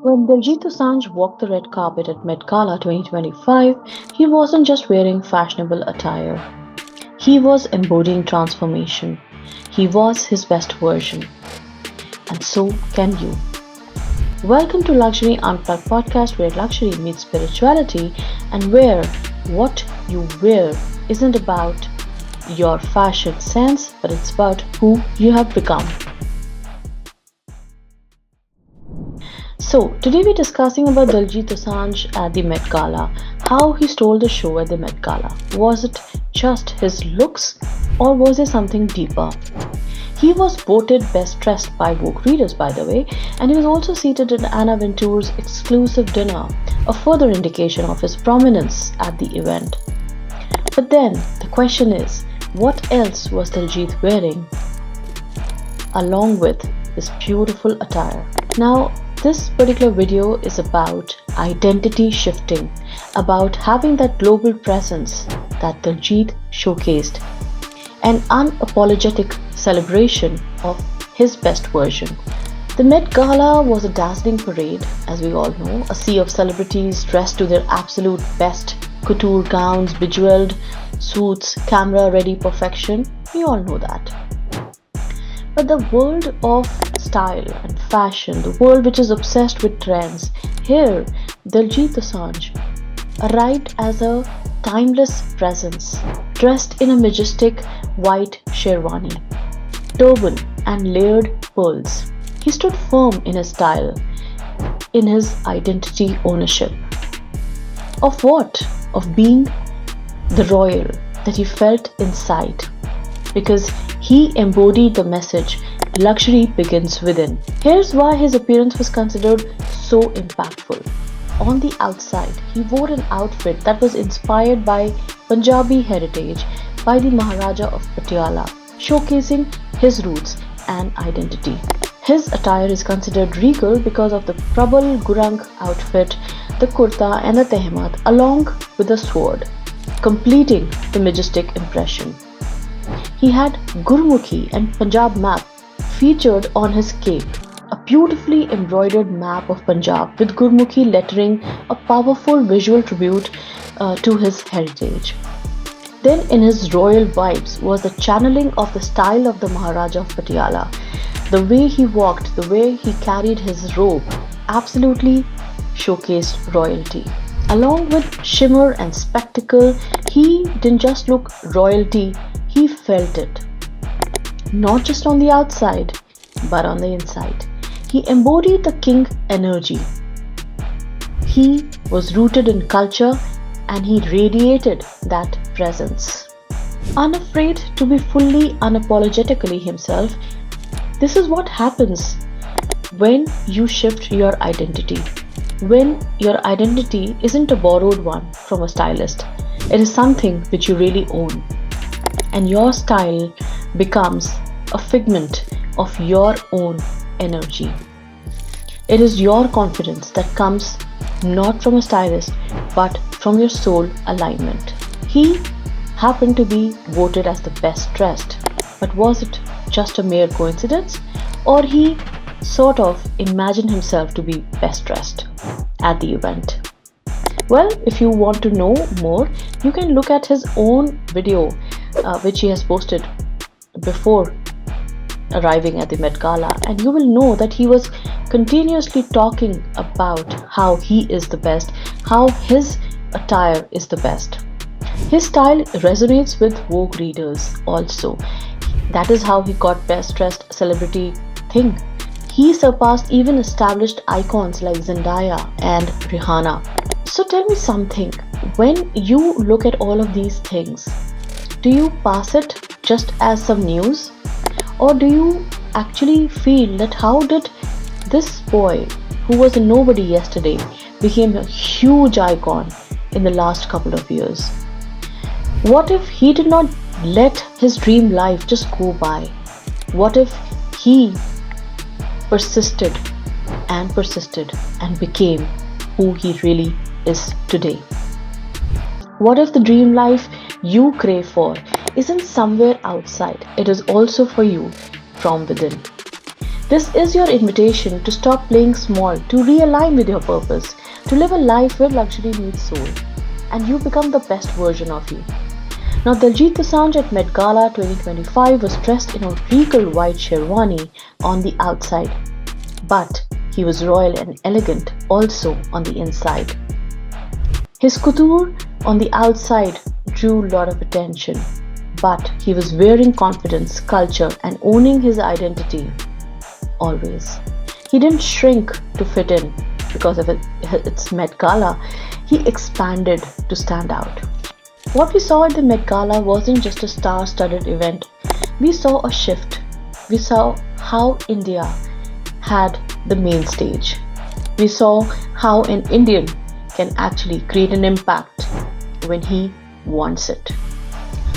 When Diljit Dosanjh walked the red carpet at Met Gala 2025, he wasn't just wearing fashionable attire. He was embodying transformation. He was his best version. And so can you. Welcome to Luxury Unplugged podcast where luxury meets spirituality and where what you wear isn't about your fashion sense but it's about who you have become. So, today we're discussing about Diljit Dosanjh at the Met Gala, how he stole the show at the Met Gala. Was it just his looks or was there something deeper? He was voted best dressed by Vogue readers, by the way, and he was also seated in Anna Wintour's exclusive dinner, a further indication of his prominence at the event. But then, the question is, what else was Diljit wearing along with his beautiful attire? Now, this particular video is about identity shifting, about having that global presence that Diljit showcased, an unapologetic celebration of his best version. The Met Gala was a dazzling parade, as we all know, a sea of celebrities dressed to their absolute best, couture gowns, bejeweled suits, camera-ready perfection. We all know that. But the world of style and fashion, the world which is obsessed with trends, here Diljit Dosanjh arrived as a timeless presence, dressed in a majestic white sherwani, turban and layered pearls. He stood firm in his style, in his identity ownership. Of what? Of being the royal that he felt inside. Because he embodied the message, luxury begins within. Here's why his appearance was considered so impactful. On the outside, he wore an outfit that was inspired by Punjabi heritage by the Maharaja of Patiala, showcasing his roots and identity. His attire is considered regal because of the Prabal Gurung outfit, the kurta and the tehmat along with the sword, completing the majestic impression. He had Gurmukhi and Punjab map featured on his cape, a beautifully embroidered map of Punjab with Gurmukhi lettering, a powerful visual tribute to his heritage. Then in his royal vibes was the channeling of the style of the Maharaja of Patiala. The way he walked, the way he carried his robe absolutely showcased royalty. Along with shimmer and spectacle, he didn't just look royalty, he felt it. Not just on the outside, but on the inside. He embodied the king energy. He was rooted in culture and he radiated that presence. Unafraid to be fully unapologetically himself, this is what happens when you shift your identity. When your identity isn't a borrowed one from a stylist, it is something which you really own. And your style becomes a figment of your own energy. It is your confidence that comes not from a stylist but from your soul alignment. He happened to be voted as the best dressed, but was it just a mere coincidence, or he sort of imagined himself to be best dressed at the event? Well, if you want to know more, you can look at his own video which he has posted before arriving at the Met Gala, and you will know that he was continuously talking about how he is the best, how his attire is the best. His style resonates with Vogue readers also. That is how he got best dressed celebrity thing. He surpassed even established icons like Zendaya and Rihanna. So tell me something, when you look at all of these things, do you pass it just as some news? Or do you actually feel that how did this boy who was a nobody yesterday became a huge icon in the last couple of years? What if he did not let his dream life just go by? What if he persisted and became who he really is today? What if the dream life you crave for isn't somewhere outside, it is also for you from within? This is your invitation to stop playing small, to realign with your purpose, to live a life where luxury meets soul, and you become the best version of you. Now, Diljit Dosanjh at Met Gala 2025 was dressed in a regal white sherwani on the outside, but he was royal and elegant also on the inside. His couture on the outside drew a lot of attention, but he was wearing confidence, culture, and owning his identity always. He didn't shrink to fit in because of its Met Gala, he expanded to stand out. What we saw at the Met Gala wasn't just a star studded event, we saw a shift. We saw how India had the main stage. We saw how an Indian can actually create an impact when he wants it.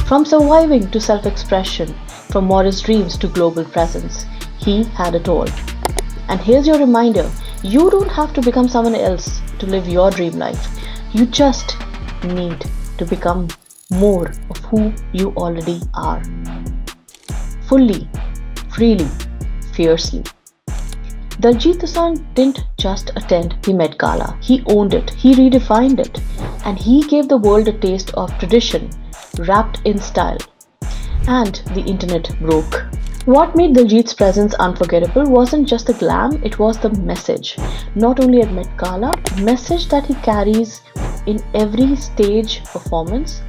From surviving to self expression, from modest dreams to global presence, he had it all. And here's your reminder, you don't have to become someone else to live your dream life. You just need to become more of who you already are. Fully, freely, fiercely. Diljit Dosanjh didn't just attend the Met Gala, he owned it, he redefined it, and he gave the world a taste of tradition wrapped in style. And the internet broke. What made Diljit's presence unforgettable wasn't just the glam, it was the message. Not only at Met Gala, the message that he carries in every stage performance,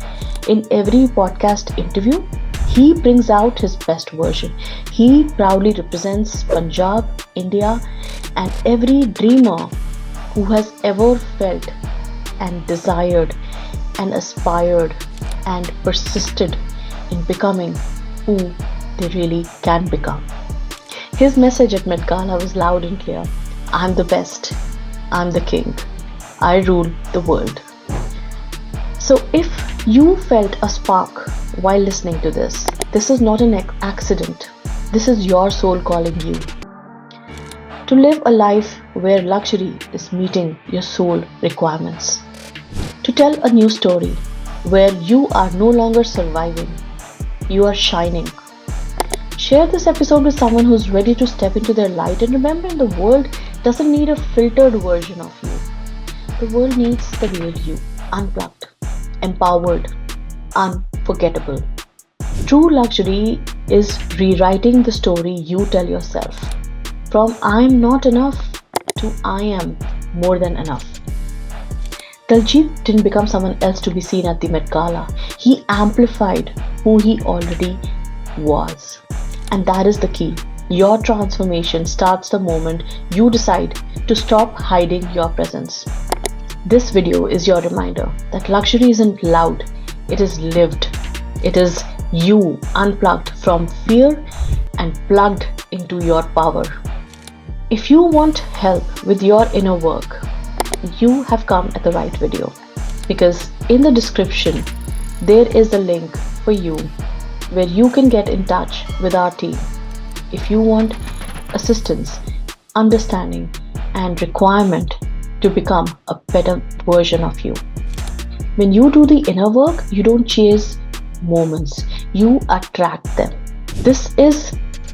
in every podcast interview, he brings out his best version. He proudly represents Punjab, India, and every dreamer who has ever felt and desired and aspired and persisted in becoming who they really can become. His message at Met Gala was loud and clear. I'm the best. I'm the king. I rule the world. So if you felt a spark while listening to this is not an accident. This is your soul calling you to live a life where luxury is meeting your soul requirements. To tell a new story where you are no longer surviving, you are shining. Share this episode with someone who's ready to step into their light, and remember, the world doesn't need a filtered version of you. The world needs the real you, unplugged, empowered, unforgettable. True luxury is rewriting the story you tell yourself. From I'm not enough to I am more than enough. Diljit didn't become someone else to be seen at the Met Gala. He amplified who he already was. And that is the key. Your transformation starts the moment you decide to stop hiding your presence. This video is your reminder that luxury isn't loud, it is lived. It is you unplugged from fear and plugged into your power. If you want help with your inner work, you have come at the right video, because in the description there is a link for you where you can get in touch with our team if you want assistance, understanding, and requirement to become a better version of you. When you do the inner work, you don't chase moments, you attract them. This is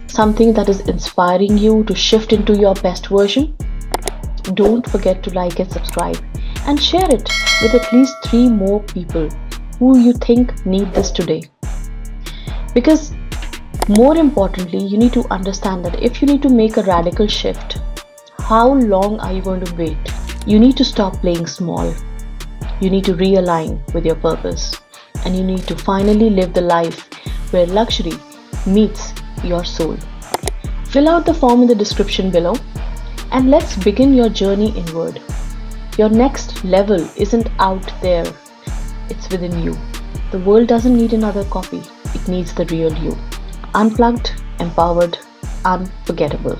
something that is inspiring you to shift into your best version. Don't forget to like and subscribe and share it with at least 3 more people who you think need this today. Because more importantly, you need to understand that if you need to make a radical shift, how long are you going to wait? You need to stop playing small. You need to realign with your purpose, and you need to finally live the life where luxury meets your soul. Fill out the form in the description below, and let's begin your journey inward. Your next level isn't out there, it's within you. The world doesn't need another copy, it needs the real you. Unplugged, empowered, unforgettable.